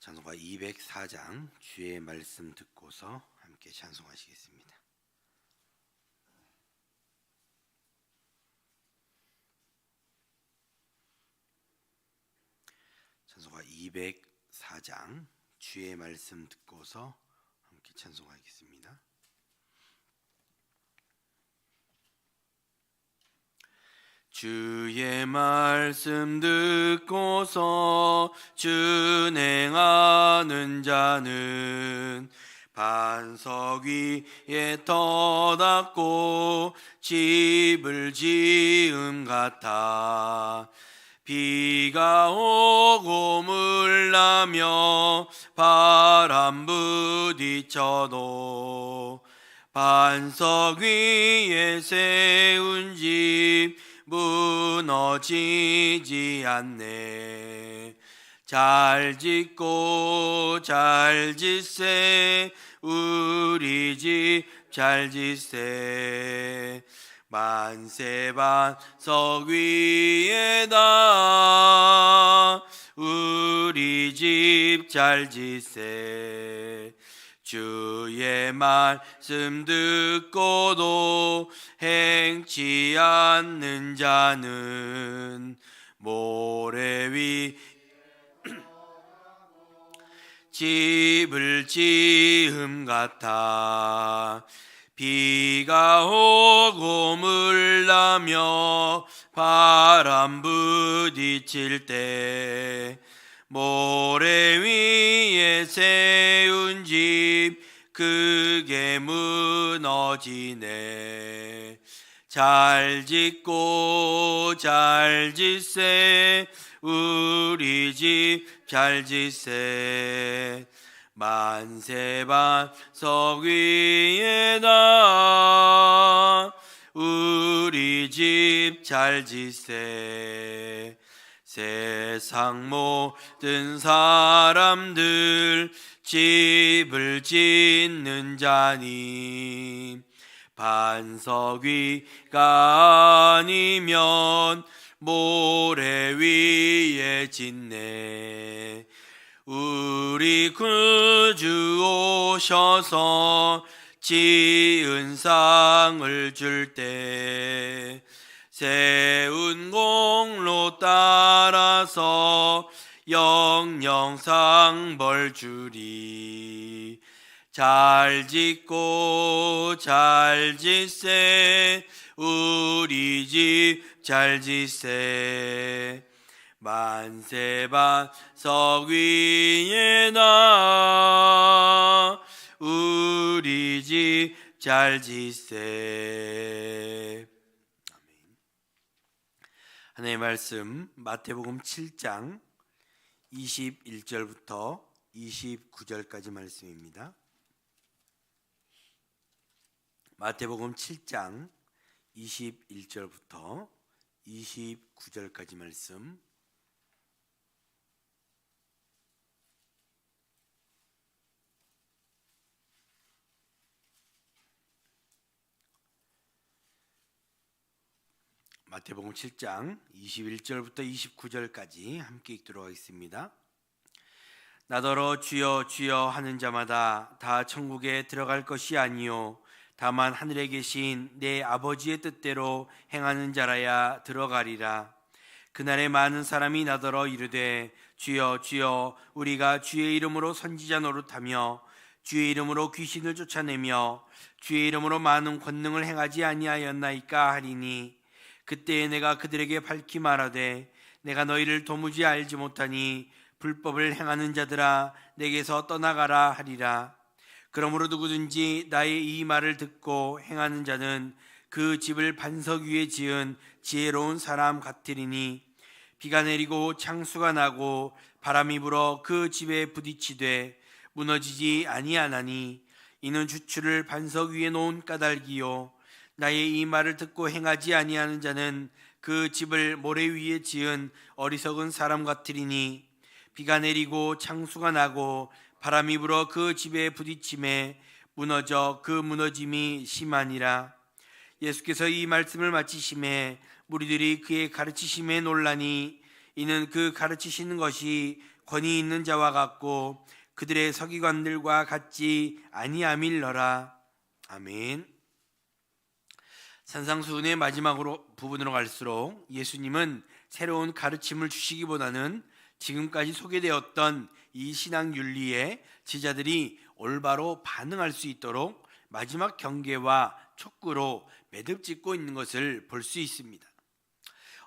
찬송가 204장 주의 말씀 듣고서 함께 찬송하시겠습니다. 찬송가 204장 주의 말씀 듣고서 함께 찬송하겠습니다. 주의 말씀 듣고서 준행하는 자는 반석 위에 터닫고 집을 지음 같아. 비가 오고 물나며 바람 부딪혀도 반석 위에 세운 집 무너지지 않네. 잘 짓고 잘 짓세 우리 집 잘 짓세. 만세 반석 위에다 우리 집 잘 짓세. 주의 말씀 듣고도 행치 않는 자는 모래 위 집을 지음 같아. 비가 오고 물나며 바람 부딪힐 때 모래 위에 세운 집 크게 무너지네. 잘 짓고 잘 짓세 우리 집 잘 짓세. 만세 반석 위에다 우리 집 잘 짓세. 세상 모든 사람들 집을 짓는 자니 반석 위가 아니면 모래 위에 짓네. 우리 구주 오셔서 지은 상을 줄 때 세운 공로 따라서 영영상 벌 주리. 잘 짓고 잘 짓세 우리 집 잘 짓세. 만세 반석 위에다 우리 집 잘 짓세. 하나님의 말씀 마태복음 7장 21절부터 29절까지 말씀입니다. 마태복음 7장 21절부터 29절까지 말씀. 마태복음 7장 21절부터 29절까지 함께 읽도록 하겠습니다. 나더러 주여 주여 하는 자마다 다 천국에 들어갈 것이 아니요 다만 하늘에 계신 내 아버지의 뜻대로 행하는 자라야 들어가리라. 그날에 많은 사람이 나더러 이르되 주여 주여 우리가 주의 이름으로 선지자 노릇하며 주의 이름으로 귀신을 쫓아내며 주의 이름으로 많은 권능을 행하지 아니하였나이까 하리니 그때에 내가 그들에게 밝히 말하되 내가 너희를 도무지 알지 못하니 불법을 행하는 자들아 내게서 떠나가라 하리라. 그러므로 누구든지 나의 이 말을 듣고 행하는 자는 그 집을 반석 위에 지은 지혜로운 사람 같으리니 비가 내리고 창수가 나고 바람이 불어 그 집에 부딪히되 무너지지 아니하나니 이는 주추를 반석 위에 놓은 까닭이요 나의 이 말을 듣고 행하지 아니하는 자는 그 집을 모래 위에 지은 어리석은 사람 같으리니 비가 내리고 창수가 나고 바람이 불어 그 집에 부딪힘에 무너져 그 무너짐이 심하니라. 예수께서 이 말씀을 마치심에 무리들이 그의 가르치심에 놀라니 이는 그 가르치시는 것이 권위 있는 자와 같고 그들의 서기관들과 같지 아니함일러라. 아멘. 산상수훈의 마지막으로 부분으로 갈수록 예수님은 새로운 가르침을 주시기보다는 지금까지 소개되었던 이 신앙 윤리에 제자들이 올바로 반응할 수 있도록 마지막 경계와 촉구로 매듭 짓고 있는 것을 볼 수 있습니다.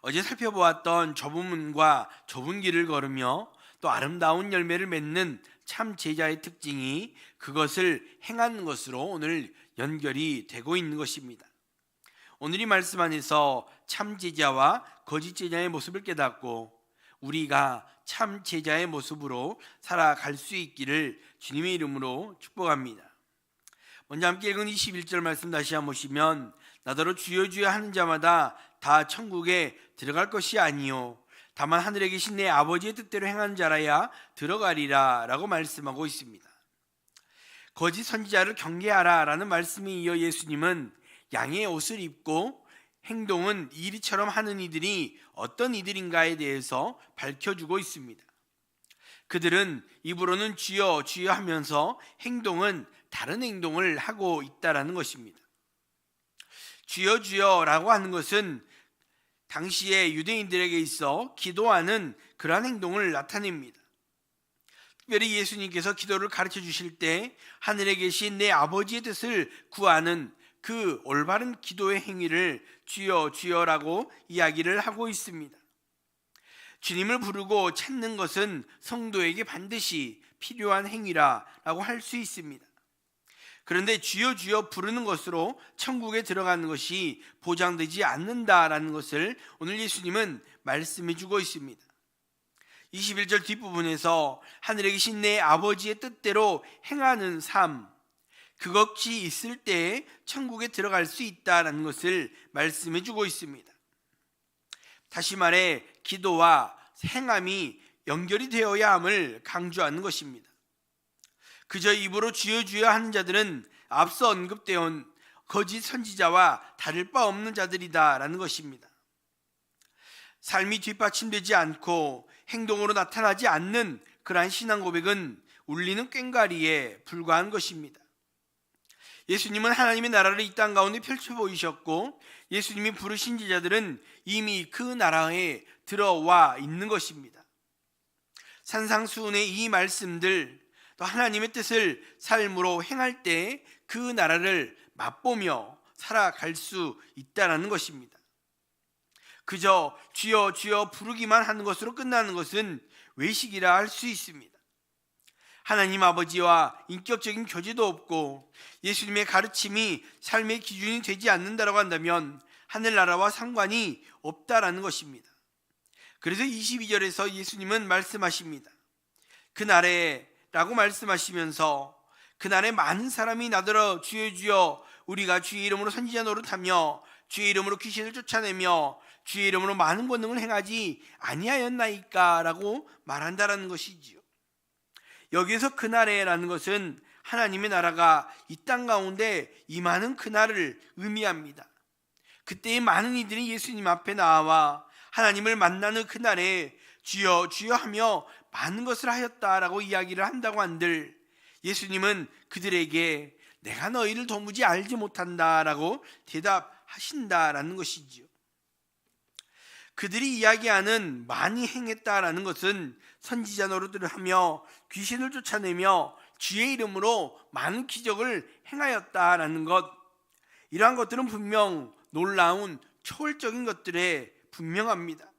어제 살펴보았던 좁은 문과 좁은 길을 걸으며 또 아름다운 열매를 맺는 참 제자의 특징이 그것을 행하는 것으로 오늘 연결이 되고 있는 것입니다. 오늘 이 말씀 안에서 참 제자와 거짓 제자의 모습을 깨닫고 우리가 참 제자의 모습으로 살아갈 수 있기를 주님의 이름으로 축복합니다. 먼저 함께 읽은 21절 말씀 다시 한번 보시면 나더러 주여 주여 하는 자마다 다 천국에 들어갈 것이 아니요 다만 하늘에 계신 내 아버지의 뜻대로 행하는 자라야 들어가리라 라고 말씀하고 있습니다. 거짓 선지자를 경계하라 라는 말씀에 이어 예수님은 양의 옷을 입고 행동은 이리처럼 하는 이들이 어떤 이들인가에 대해서 밝혀주고 있습니다. 그들은 입으로는 주여 주여 하면서 행동은 다른 행동을 하고 있다라는 것입니다. 주여 주여라고 하는 것은 당시에 유대인들에게 있어 기도하는 그러한 행동을 나타냅니다. 특별히 예수님께서 기도를 가르쳐 주실 때 하늘에 계신 내 아버지의 뜻을 구하는 그 올바른 기도의 행위를 주여 주여라고 이야기를 하고 있습니다. 주님을 부르고 찾는 것은 성도에게 반드시 필요한 행위라고 할 수 있습니다. 그런데 주여 주여 부르는 것으로 천국에 들어가는 것이 보장되지 않는다라는 것을 오늘 예수님은 말씀해 주고 있습니다. 21절 뒷부분에서 하늘에 계신 내 아버지의 뜻대로 행하는 삶, 그것이 있을 때에 천국에 들어갈 수 있다라는 것을 말씀해 주고 있습니다. 다시 말해 기도와 행함이 연결이 되어야 함을 강조하는 것입니다. 그저 입으로 주여 주여 하는 자들은 앞서 언급되어 온 거짓 선지자와 다를 바 없는 자들이다라는 것입니다. 삶이 뒷받침되지 않고 행동으로 나타나지 않는 그러한 신앙 고백은 울리는 꽹과리에 불과한 것입니다. 예수님은 하나님의 나라를 이 땅 가운데 펼쳐 보이셨고 예수님이 부르신 제자들은 이미 그 나라에 들어와 있는 것입니다. 산상수훈의 이 말씀들 또 하나님의 뜻을 삶으로 행할 때 그 나라를 맛보며 살아갈 수 있다는 것입니다. 그저 주여 주여 부르기만 하는 것으로 끝나는 것은 외식이라 할 수 있습니다. 하나님 아버지와 인격적인 교제도 없고 예수님의 가르침이 삶의 기준이 되지 않는다고 한다면 하늘나라와 상관이 없다라는 것입니다. 그래서 22절에서 예수님은 말씀하십니다. 그날에 라고 말씀하시면서 그날에 많은 사람이 나더러 주여 주여 우리가 주의 이름으로 선지자 노릇하며 주의 이름으로 귀신을 쫓아내며 주의 이름으로 많은 권능을 행하지 아니하였나이까 라고 말한다라는 것이지요. 여기에서 그날에라는 것은 하나님의 나라가 이 땅 가운데 임하는 그날을 의미합니다. 그때의 많은 이들이 예수님 앞에 나와 하나님을 만나는 그날에 주여 주여 하며 많은 것을 하였다라고 이야기를 한다고 한들 예수님은 그들에게 내가 너희를 도무지 알지 못한다라고 대답하신다라는 것이지요. 그들이 이야기하는 많이 행했다라는 것은 선지자 노릇을 하며 귀신을 쫓아내며 주의 이름으로 많은 기적을 행하였다라는 것, 이러한 것들은 분명 놀라운 초월적인 것들에 분명합니다.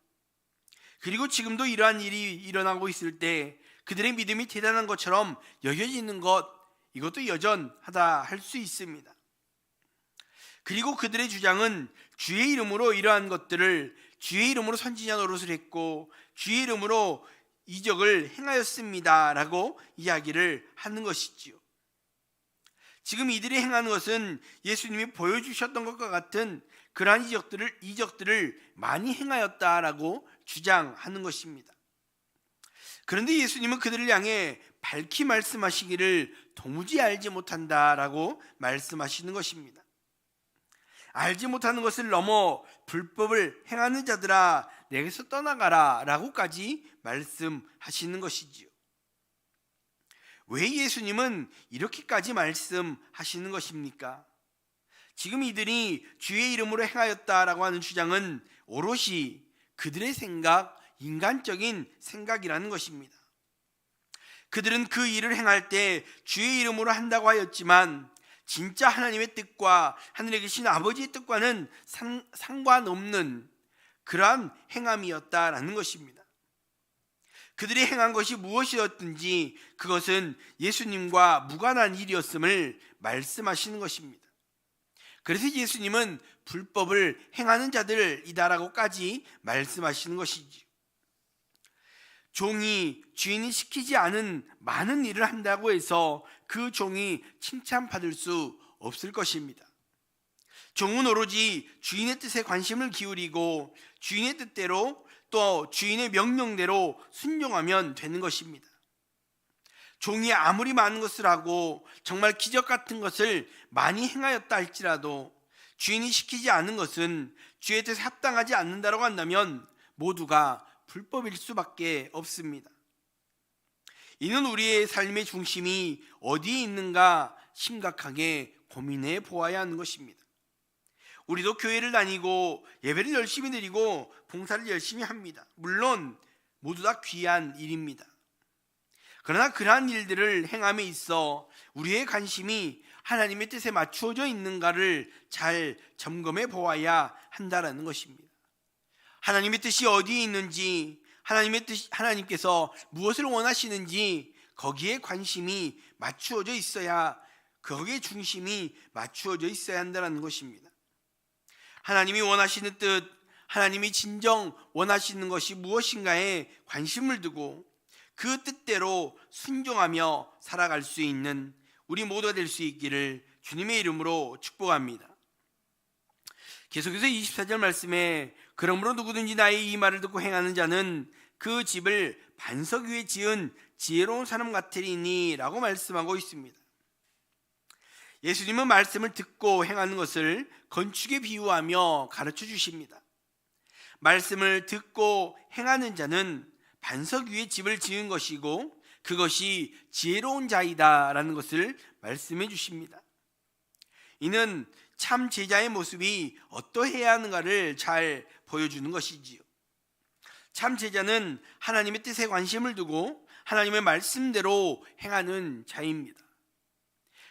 그리고 지금도 이러한 일이 일어나고 있을 때 그들의 믿음이 대단한 것처럼 여겨지는 것, 이것도 여전하다 할 수 있습니다. 그리고 그들의 주장은 주의 이름으로 이러한 것들을 주의 이름으로 선지자 노릇을 했고 주의 이름으로 이적을 행하였습니다 라고 이야기를 하는 것이지요. 지금 이들이 행하는 것은 예수님이 보여주셨던 것과 같은 그러한 이적들을 많이 행하였다라고 주장하는 것입니다. 그런데 예수님은 그들을 향해 밝히 말씀하시기를 도무지 알지 못한다라고 말씀하시는 것입니다. 알지 못하는 것을 넘어 불법을 행하는 자들아 내게서 떠나가라 라고까지 말씀하시는 것이지요. 왜 예수님은 이렇게까지 말씀하시는 것입니까? 지금 이들이 주의 이름으로 행하였다라고 하는 주장은 오롯이 그들의 생각, 인간적인 생각이라는 것입니다. 그들은 그 일을 행할 때 주의 이름으로 한다고 하였지만 진짜 하나님의 뜻과 하늘에 계신 아버지의 뜻과는 상관없는 그러한 행함이었다라는 것입니다. 그들이 행한 것이 무엇이었든지 그것은 예수님과 무관한 일이었음을 말씀하시는 것입니다. 그래서 예수님은 불법을 행하는 자들이다라고까지 말씀하시는 것이지요. 종이 주인이 시키지 않은 많은 일을 한다고 해서 그 종이 칭찬받을 수 없을 것입니다. 종은 오로지 주인의 뜻에 관심을 기울이고 주인의 뜻대로 또 주인의 명령대로 순종하면 되는 것입니다. 종이 아무리 많은 것을 하고 정말 기적 같은 것을 많이 행하였다 할지라도 주인이 시키지 않은 것은 주의 뜻에 합당하지 않는다고 한다면 모두가 불법일 수밖에 없습니다. 이는 우리의 삶의 중심이 어디에 있는가 심각하게 고민해 보아야 하는 것입니다. 우리도 교회를 다니고 예배를 열심히 드리고 봉사를 열심히 합니다. 물론 모두 다 귀한 일입니다. 그러나 그러한 일들을 행함에 있어 우리의 관심이 하나님의 뜻에 맞추어져 있는가를 잘 점검해 보아야 한다는 것입니다. 하나님의 뜻이 어디에 있는지, 하나님께서 무엇을 원하시는지 거기에 관심이 맞추어져 있어야, 거기에 중심이 맞추어져 있어야 한다는 것입니다. 하나님이 원하시는 뜻, 하나님이 진정 원하시는 것이 무엇인가에 관심을 두고 그 뜻대로 순종하며 살아갈 수 있는 우리 모두가 될 수 있기를 주님의 이름으로 축복합니다. 계속해서 24절 말씀에 그러므로 누구든지 나의 이 말을 듣고 행하는 자는 그 집을 반석 위에 지은 지혜로운 사람 같으리니 라고 말씀하고 있습니다. 예수님은 말씀을 듣고 행하는 것을 건축에 비유하며 가르쳐 주십니다. 말씀을 듣고 행하는 자는 반석 위에 집을 지은 것이고 그것이 지혜로운 자이다 라는 것을 말씀해 주십니다. 이는 참 제자의 모습이 어떠해야 하는가를 잘 보여주는 것이지요. 참 제자는 하나님의 뜻에 관심을 두고 하나님의 말씀대로 행하는 자입니다.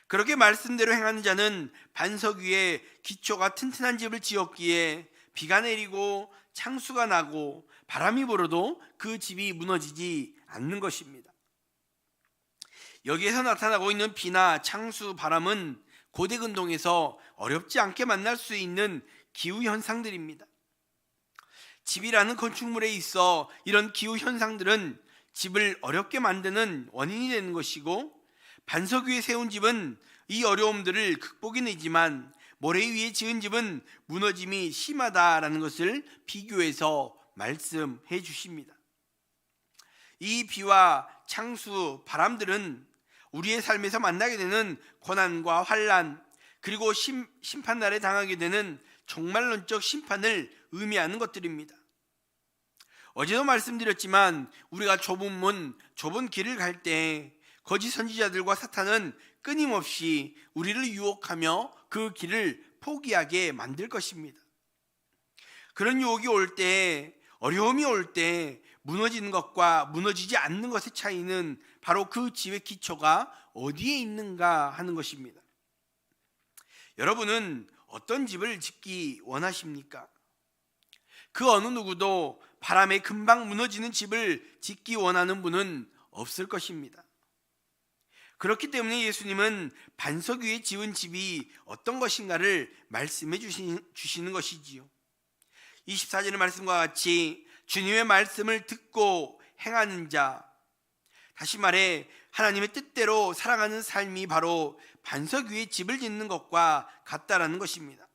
그렇게 말씀대로 행하는 자는 반석 위에 기초가 튼튼한 집을 지었기에 비가 내리고 창수가 나고 바람이 불어도 그 집이 무너지지 않는 것입니다. 여기에서 나타나고 있는 비나 창수, 바람은 고대 근동에서 어렵지 않게 만날 수 있는 기후 현상들입니다. 집이라는 건축물에 있어 이런 기후 현상들은 집을 어렵게 만드는 원인이 되는 것이고, 반석 위에 세운 집은 이 어려움들을 극복해내지만 모래 위에 지은 집은 무너짐이 심하다라는 것을 비교해서 말씀해 주십니다. 이 비와 창수, 바람들은 우리의 삶에서 만나게 되는 고난과 환난, 그리고 심판날에 당하게 되는 종말론적 심판을 의미하는 것들입니다. 어제도 말씀드렸지만 우리가 좁은 문, 좁은 길을 갈 때 거짓 선지자들과 사탄은 끊임없이 우리를 유혹하며 그 길을 포기하게 만들 것입니다. 그런 유혹이 올 때, 어려움이 올 때 무너지는 것과 무너지지 않는 것의 차이는 바로 그 집의 기초가 어디에 있는가 하는 것입니다. 여러분은 어떤 집을 짓기 원하십니까? 그 어느 누구도 바람에 금방 무너지는 집을 짓기 원하는 분은 없을 것입니다. 그렇기 때문에 예수님은 반석 위에 지은 집이 어떤 것인가를 말씀해 주시는 것이지요. 24절의 말씀과 같이 주님의 말씀을 듣고 행하는 자, 다시 말해 하나님의 뜻대로 살아가는 삶이 바로 반석 위에 집을 짓는 것과 같다라는 것입니다.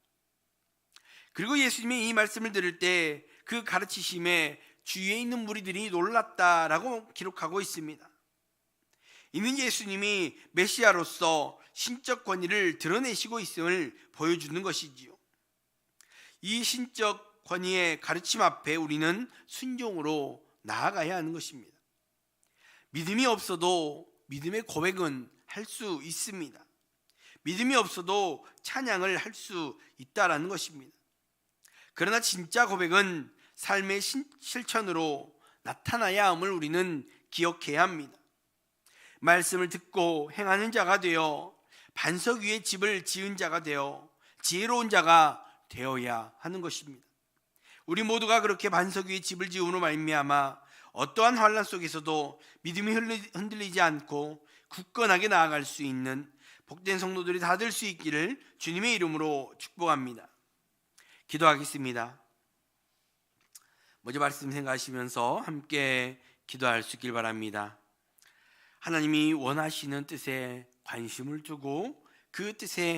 그리고 예수님의 이 말씀을 들을 때 그 가르치심에 주위에 있는 무리들이 놀랐다라고 기록하고 있습니다. 이는 예수님이 메시아로서 신적 권위를 드러내시고 있음을 보여주는 것이지요. 이 신적 권위의 가르침 앞에 우리는 순종으로 나아가야 하는 것입니다. 믿음이 없어도 믿음의 고백은 할 수 있습니다. 믿음이 없어도 찬양을 할 수 있다라는 것입니다. 그러나 진짜 고백은 삶의 실천으로 나타나야 함을 우리는 기억해야 합니다. 말씀을 듣고 행하는 자가 되어 반석 위에 집을 지은 자가 되어 지혜로운 자가 되어야 하는 것입니다. 우리 모두가 그렇게 반석 위에 집을 지음으로 말미암아 어떠한 환난 속에서도 믿음이 흔들리지 않고 굳건하게 나아갈 수 있는 복된 성도들이 다 될 수 있기를 주님의 이름으로 축복합니다. 기도하겠습니다. 먼저 말씀 생각하시면서 함께 기도할 수 있길 바랍니다. 하나님이 원하시는 뜻에 관심을 두고 그 뜻에